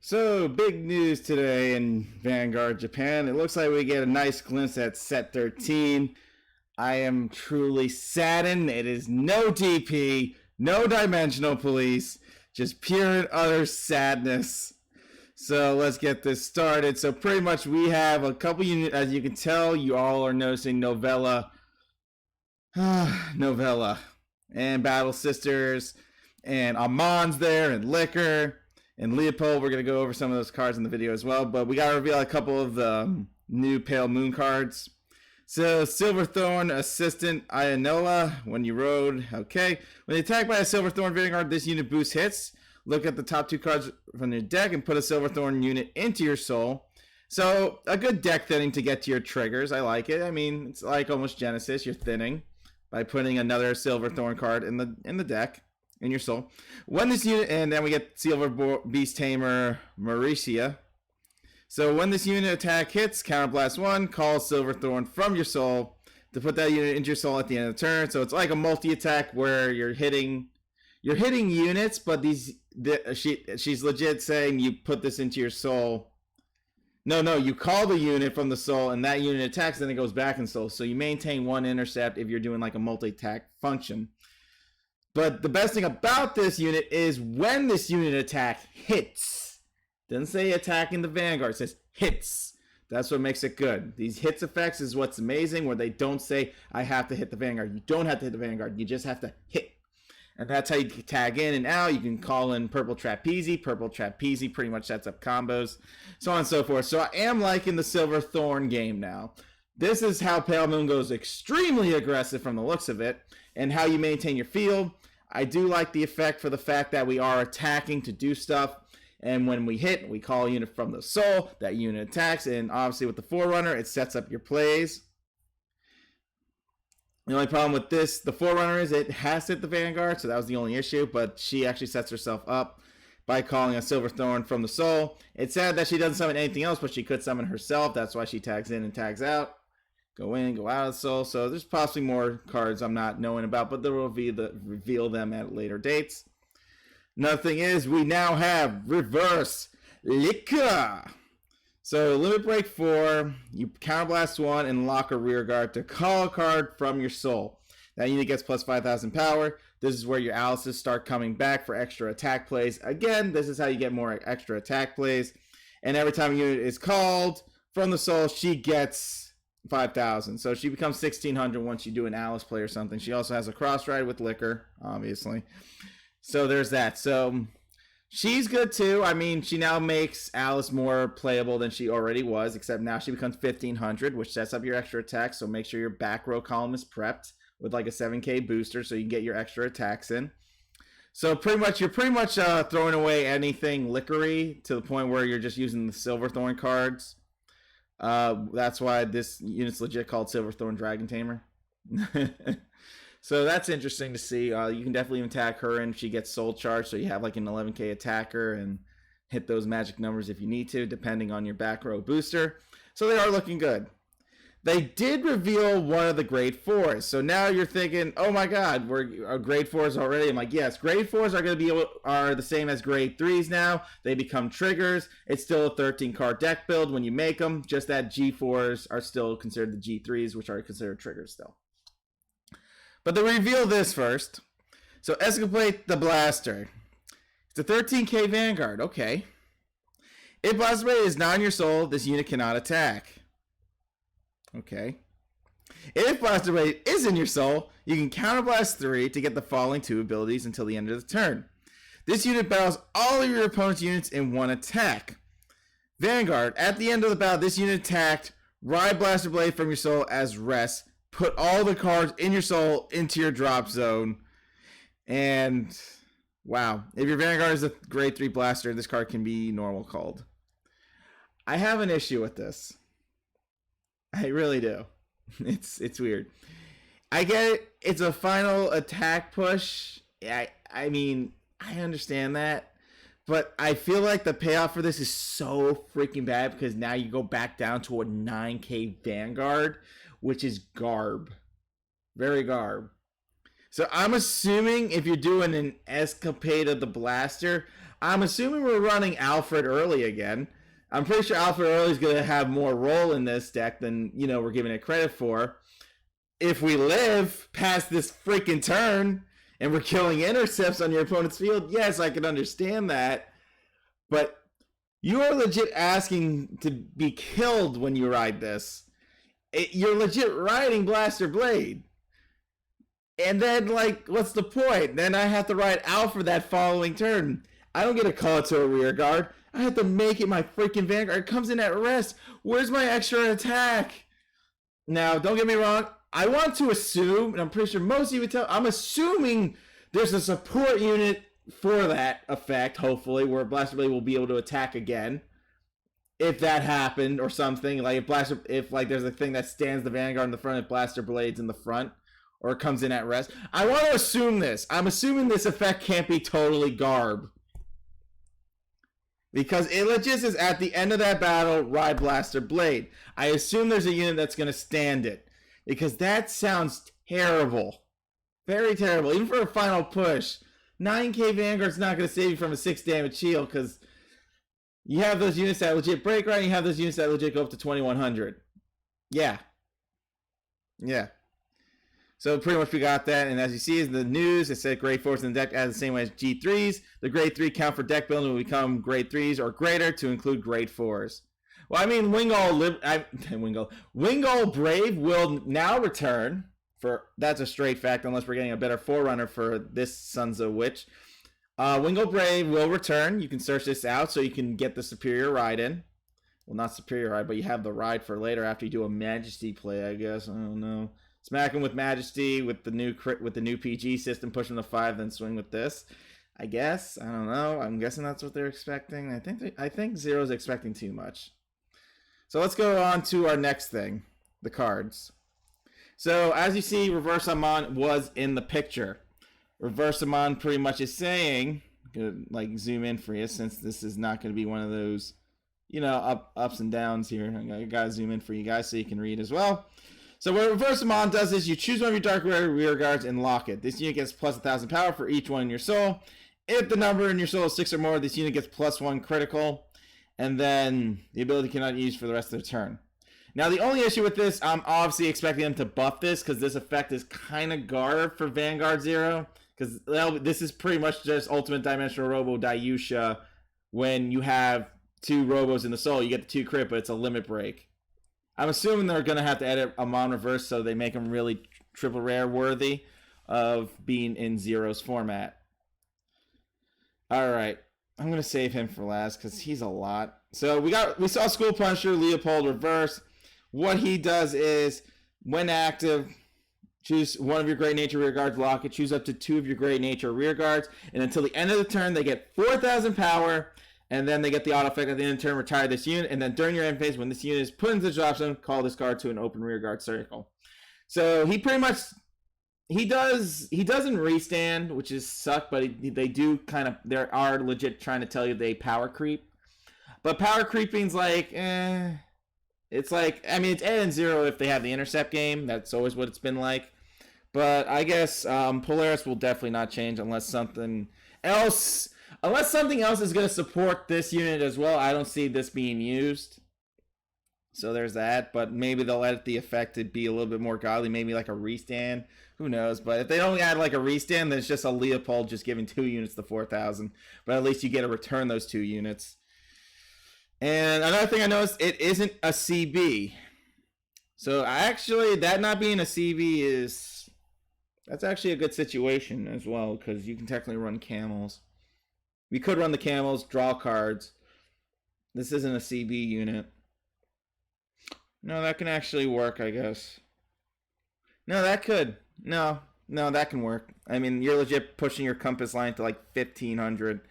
So, big news today in Vanguard Japan. It looks like we get a nice glimpse at set 13. I am truly saddened. It is no DP, no dimensional police, just pure and utter sadness. So let's get this started. So pretty much we have a couple units, as you can tell, you all are noticing Novella, Novella, and Battle Sisters, and Aman's there, and Liquor, and Leopold. We're going to go over some of those cards in the video as well, but we got to reveal a couple of the new Pale Moon cards. So, Silverthorn Assistant Ianola, when you rode, okay. When attacked by a Silverthorn Vanguard, this unit boosts hits. Look at the top two cards from your deck and put a Silverthorn unit into your soul. So, a good deck thinning to get to your triggers. I like it. I mean, it's like almost Genesis. You're thinning by putting another Silverthorn card in the deck, in your soul. When this unit, and then we get Silver Beast Tamer Mauricia. So when this unit attack hits, counterblast 1, call Silverthorn from your soul to put that unit into your soul at the end of the turn. So it's like a multi-attack where you're hitting units, but she's legit saying you put this into your soul. No, you call the unit from the soul, and that unit attacks, then it goes back in soul. So you maintain one intercept if you're doing like a multi-attack function. But the best thing about this unit is when this unit attack hits. Doesn't say attacking the Vanguard, it says hits. That's what makes it good. These hits effects is what's amazing, where they don't say, I have to hit the Vanguard. You don't have to hit the Vanguard. You just have to hit. And that's how you tag in and out. You can call in Purple Trapeze. Purple Trapeze pretty much sets up combos, so on and so forth. So I am liking the Silverthorn game now. This is how Pale Moon goes extremely aggressive from the looks of it, and how you maintain your field. I do like the effect for the fact that we are attacking to do stuff. And when we hit, we call a unit from the soul. That unit attacks. And obviously with the Forerunner, it sets up your plays. The only problem with this, the Forerunner, is it has to hit the Vanguard. So that was the only issue. But she actually sets herself up by calling a Silverthorn from the soul. It's sad that she doesn't summon anything else, but she could summon herself. That's why she tags in and tags out. Go in, go out of the soul. So there's possibly more cards I'm not knowing about, but they'll reveal them at later dates. Another thing is we now have Reverse Liquor. So limit break 4, you counterblast 1 and lock a rear guard to call a card from your soul. That unit gets plus 5,000 power. This is where your Alices start coming back for extra attack plays. Again, this is how you get more extra attack plays. And every time a unit is called from the soul, she gets 5,000. So she becomes 1,600 once you do an Alice play or something. She also has a cross ride with Liquor, obviously. So there's that. So she's good too. I mean, she now makes Alice more playable than she already was, except now she becomes 1,500, which sets up your extra attacks. So make sure your back row column is prepped with like a 7k booster so you can get your extra attacks in. So you're pretty much throwing away anything Liquor-y to the point where you're just using the Silverthorn cards. That's why this unit's legit called Silverthorn Dragon Tamer. So that's interesting to see. You can definitely even tag her in. She gets soul charge, so you have like an 11k attacker and hit those magic numbers if you need to, depending on your back row booster. So they are looking good. They did reveal one of the grade 4s. So now you're thinking, oh my god, we're grade 4s already. I'm like, yes, grade 4s are going to be are the same as grade 3s now. They become triggers. It's still a 13 card deck build when you make them. Just that G4s are still considered the G3s, which are considered triggers still. But they reveal this first. So Esculpate the Blaster. It's a 13k Vanguard. Okay. If Blaster Blade is not in your soul, this unit cannot attack. Okay. If Blaster Blade is in your soul, you can counterblast 3 to get the following 2 abilities until the end of the turn. This unit battles all of your opponent's units in one attack. Vanguard. At the end of the battle, this unit attacked. Ride Blaster Blade from your soul as rest. Put all the cards in your soul into your drop zone. And, wow. If your Vanguard is a grade 3 blaster, this card can be normal called. I have an issue with this. I really do. It's weird. I get it. It's a final attack push. I mean, I understand that. But I feel like the payoff for this is so freaking bad because now you go back down to a 9k Vanguard, which is garb. Very garb. So I'm assuming if you're doing an Esculpate of the Blaster, I'm assuming we're running Alfred early again. I'm pretty sure Alfred early is going to have more role in this deck than, you know, we're giving it credit for. If we live past this freaking turn and we're killing intercepts on your opponent's field, yes, I can understand that. But you are legit asking to be killed when you ride this. You're legit riding Blaster Blade. And then, like, what's the point? Then I have to ride Alfred that following turn. I don't get to call it to a rear guard. I have to make it my freaking Vanguard. It comes in at rest. Where's my extra attack? Now, don't get me wrong. I want to assume, and I'm pretty sure most of you would tell, I'm assuming there's a support unit for that effect, hopefully, where Blaster Blade will be able to attack again. If that happened or something, like if there's a thing that stands the Vanguard in the front, if Blaster Blade's in the front, or it comes in at rest. I want to assume this. I'm assuming this effect can't be totally garb. Because it legit is at the end of that battle, ride Blaster Blade. I assume there's a unit that's going to stand it. Because that sounds terrible. Very terrible. Even for a final push. 9k Vanguard's not going to save you from a 6 damage shield. Because you have those units that legit break right. And you have those units that legit go up to 2100. Yeah. Yeah. So pretty much we got that, and as you see in the news, it said grade 4s in the deck as the same way as G3s. The grade 3 count for deck building will become grade 3s or greater to include grade 4s. Well, I mean, Wingull Brave will now return. That's a straight fact, unless we're getting a better forerunner for this Sons of Witch. Wingull Brave will return. You can search this out so you can get the superior ride in. Well, not superior ride, but you have the ride for later after you do a Majesty play, I guess. I don't know. Smack him with Majesty with the new PG system, push him to 5, then swing with this. I guess. I don't know. I'm guessing that's what they're expecting. I think Zero's expecting too much. So let's go on to our next thing, the cards. So as you see, Reverse Aman was in the picture. Reverse Aman pretty much is saying, I'm gonna like zoom in for you since this is not going to be one of those, you know, ups and downs here. I gotta zoom in for you guys so you can read as well. So what Reverse Aman does is you choose one of your Dark rear guards and lock it. This unit gets plus 1,000 power for each one in your soul. If the number in your soul is 6 or more, this unit gets plus 1 critical. And then the ability cannot be used for the rest of the turn. Now the only issue with this, I'm obviously expecting them to buff this because this effect is kind of garb for Vanguard Zero. Because this is pretty much just Ultimate Dimensional Robo Dayusha. When you have 2 Robos in the soul, you get the 2 crit, but it's a limit break. I'm assuming they're going to have to edit Aman Reverse so they make him really triple rare worthy of being in Zero's format. Alright, I'm going to save him for last because he's a lot. So we saw School Punisher, Leopold Reverse. What he does is, when active, choose one of your Great Nature rear guards, lock it, choose up to 2 of your Great Nature rear guards, and until the end of the turn they get 4,000 power. And then they get the auto effect at the end of the turn, retire this unit, and then during your end phase, when this unit is put into the drop zone, call this card to an open rear guard circle. So he pretty much, he doesn't restand, which is suck, but they do kind of, they are legit trying to tell you they power creep. But power creeping's like, it's like, I mean, it's N and 0 if they have the intercept game. That's always what it's been like. But I guess Polaris will definitely not change unless something else... Unless something else is going to support this unit as well, I don't see this being used. So there's that. But maybe they'll edit the effect to be a little bit more godly. Maybe like a restand. Who knows? But if they don't add like a restand, then it's just a Leopold just giving 2 units to 4,000. But at least you get to return those 2 units. And another thing I noticed, it isn't a CB. So actually, that not being a CB is... That's actually a good situation as well. Because you can technically run camels. We could run the camels, draw cards. This isn't a CB unit. No, that can actually work, I guess. No, that could. No, that can work. I mean, you're legit pushing your compass line to like 1,500.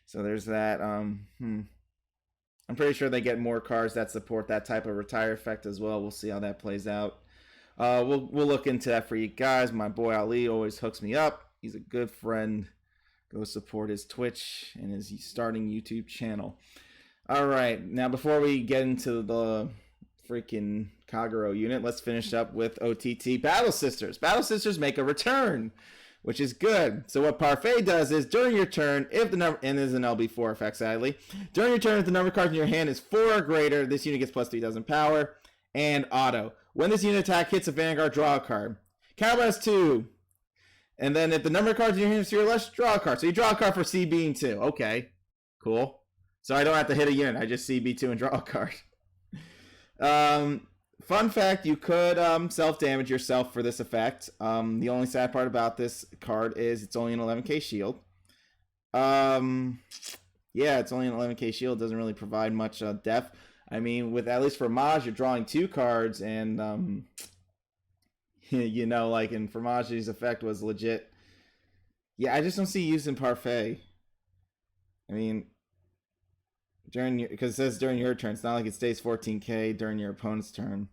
So there's that. I'm pretty sure they get more cards that support that type of retire effect as well. We'll see how that plays out. We'll look into that for you guys. My boy Ali always hooks me up. He's a good friend. Go support his Twitch and his starting YouTube channel. Alright, now before we get into the freaking Kagero unit, let's finish up with OTT Battle Sisters. Battle Sisters make a return. which is good. So what Parfait does is during your turn, if the number, and this is an LB4 effect, sadly, during your turn, if the number of cards in your hand is 4 or greater, this unit gets plus 3,000 power. And auto. When this unit attack hits a Vanguard, draw a card. Counterblast 2. And then if the number of cards in your hand is 3 or less, draw a card. So you draw a card for CB 2. Okay, cool. So I don't have to hit a unit. I just CB2 and draw a card. Fun fact, you could self-damage yourself for this effect. The only sad part about this card is it's only an 11k shield. Yeah, it's only an 11k shield. Doesn't really provide much depth. I mean, with at least for Maj, you're drawing 2 cards, and you know, like in Formage's effect was legit. Yeah, I just don't see use in Parfait. I mean, because it says during your turn, it's not like it stays 14k during your opponent's turn.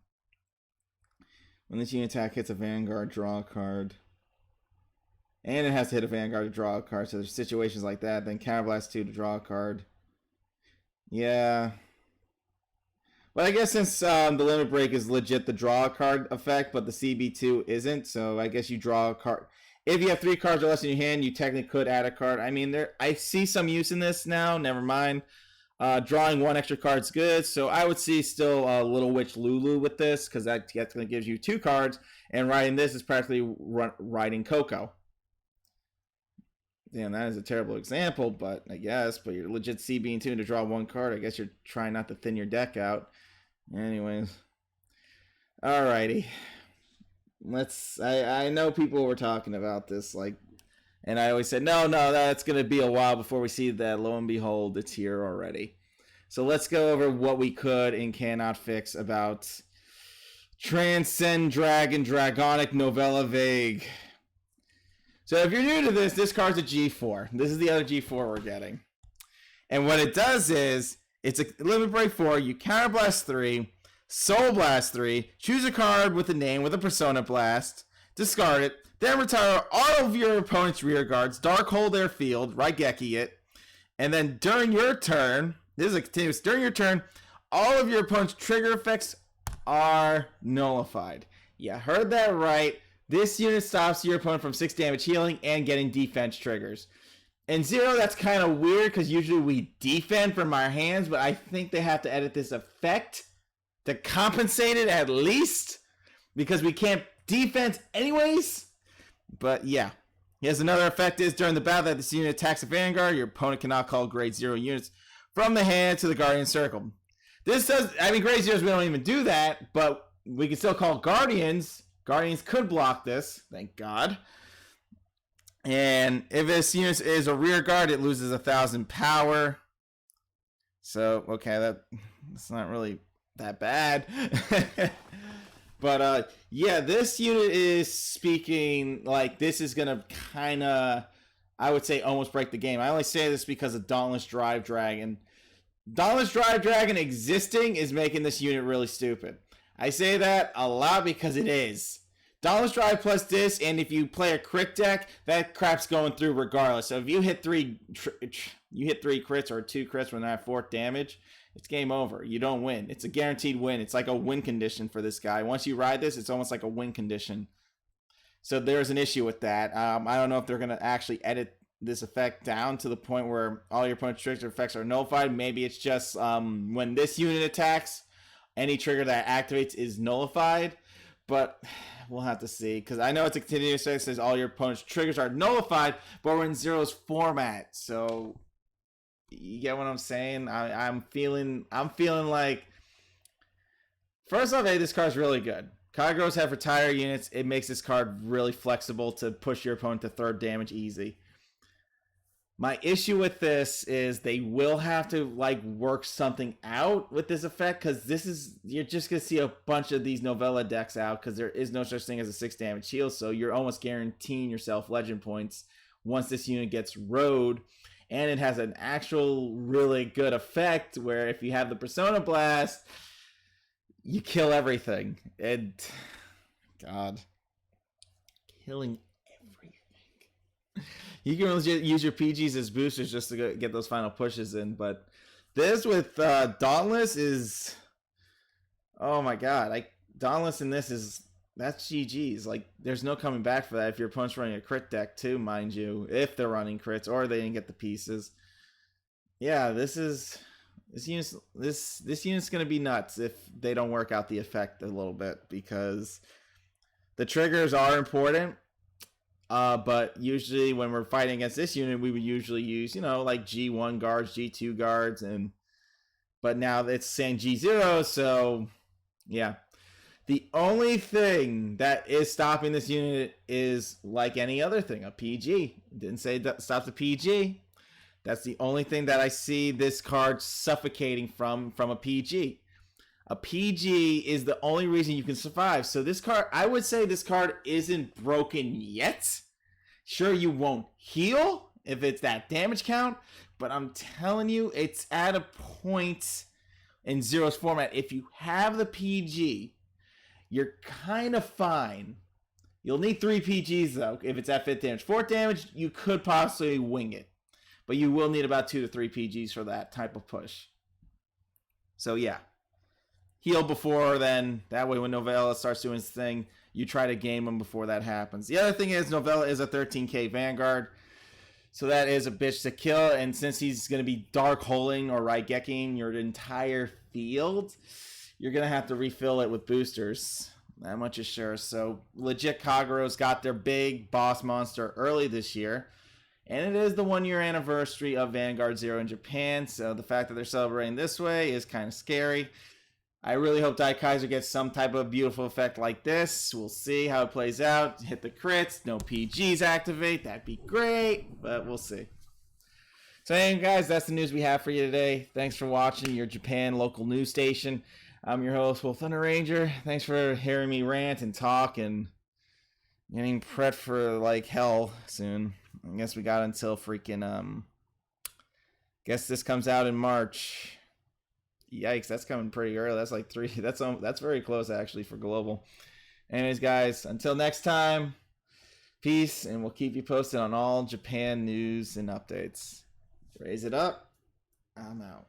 When this unit attack hits a Vanguard, draw a card. And it has to hit a Vanguard to draw a card, so there's situations like that. Then Counterblast 2 to draw a card. Yeah. But I guess since the Limit Break is legit the draw a card effect, but the CB2 isn't, so I guess you draw a card. If you have 3 cards or less in your hand, you technically could add a card. I mean, I see some use in this now, never mind. Drawing 1 extra card's good, so I would see still Little Witch Lulu with this, because that definitely gives you 2 cards, and writing this is practically writing Coco. Damn, that is a terrible example, but I guess, but you're legit CB2 to draw 1 card. I guess you're trying not to thin your deck out. Anyways. Alrighty. I know people were talking about this, like, and I always said, no, that's going to be a while before we see that. Lo and behold, it's here already. So let's go over what we could and cannot fix about Transcend Dragon Dragonic Novella Vague. So if you're new to this, this card's a G4. This is the other G4 we're getting. And what it does is, it's a Limit Break 4, you Counterblast 3, Soul Blast 3, choose a card with a name with a Persona Blast, discard it, then retire all of your opponent's rear guards, Dark Hole their field, Raigeki it, and then during your turn, this is a continuous, during your turn, all of your opponent's trigger effects are nullified. You heard that right. This unit stops your opponent from 6 damage healing and getting defense triggers. In 0, that's kind of weird because usually we defend from our hands, but I think they have to edit this effect to compensate it at least because we can't defense anyways. But yeah. Here's another effect is during the battle that this unit attacks a Vanguard, your opponent cannot call grade 0 units from the hand to the Guardian Circle. This does, I mean, grade 0s, we don't even do that, but we can still call Guardians. Guardians could block this, thank God. And if this unit is a rear guard, it loses 1,000 power. So, okay, that's not really that bad. But, yeah, this unit is speaking, like, this is going to kind of, I would say, almost break the game. I only say this because of Dauntless Drive Dragon. Dauntless Drive Dragon existing is making this unit really stupid. I say that a lot because it is. Dauntless Drive plus this, and if you play a crit deck, that crap's going through regardless. So if you hit 3 crits or 2 crits when they're at 4th damage, it's game over. You don't win. It's a guaranteed win. It's like a win condition for this guy. Once you ride this, it's almost like a win condition. So there's an issue with that. I don't know if they're going to actually edit this effect down to the point where all your opponent's trigger effects are nullified. Maybe it's just when this unit attacks, any trigger that activates is nullified. But we'll have to see, because I know it's a continuous effect that says all your opponent's triggers are nullified, but we're in Zero's format, so you get what I'm saying? I'm feeling like, first off, hey, this card's really good. Kagros have retire units. It makes this card really flexible to push your opponent to 3rd damage easy. My issue with this is they will have to like work something out with this effect, because this is, you're just going to see a bunch of these Novella decks out because there is no such thing as a 6 damage heal, so you're almost guaranteeing yourself legend points once this unit gets rode, and it has an actual really good effect where if you have the Persona Blast, you kill everything. And God, killing everything. You can really use your PGs as boosters just to get those final pushes in, but this with Dauntless is, oh my God, Dauntless in this is that's GG's. Like, there's no coming back for that if your opponent's running a crit deck too, mind you. If they're running crits or they didn't get the pieces. Yeah, this unit's gonna be nuts if they don't work out the effect a little bit, because the triggers are important. But usually when we're fighting against this unit, we would usually use, like G1 guards, G2 guards, but now it's saying G0, so yeah. The only thing that is stopping this unit is like any other thing, a PG. It didn't say that stops the PG. That's the only thing that I see this card suffocating from a PG. A PG is the only reason you can survive. So this card, I would say this card isn't broken yet. Sure, you won't heal if it's that damage count, but I'm telling you, it's at a point in Zero's format. If you have the PG, you're kind of fine. You'll need 3 PGs though if it's at 5th damage. 4th damage, you could possibly wing it, but you will need about 2 to 3 PGs for that type of push. So yeah, heal before then. That way when Novella starts doing his thing, you try to game him before that happens. The other thing is Novella is a 13k Vanguard, so that is a bitch to kill, and since he's going to be dark holing or Raigeki your entire field, you're going to have to refill it with boosters. That much is sure. So legit Kagero's got their big boss monster early this year, and it is the 1-year anniversary of Vanguard Zero in Japan, so the fact that they're celebrating this way is kind of scary. I really hope Daikaiser gets some type of beautiful effect like this. We'll see how it plays out. Hit the crits, no PGs activate. That'd be great, but we'll see. So anyway, guys, that's the news we have for you today. Thanks for watching your Japan local news station. I'm your host, Will Thunder Ranger. Thanks for hearing me rant and talk and getting prepped for like hell soon. I guess we got until freaking guess this comes out in March. Yikes, that's coming pretty early. That's like 3. That's very close actually for global. Anyways, guys, until next time, peace, and we'll keep you posted on all Japan news and updates. Raise it up. I'm out.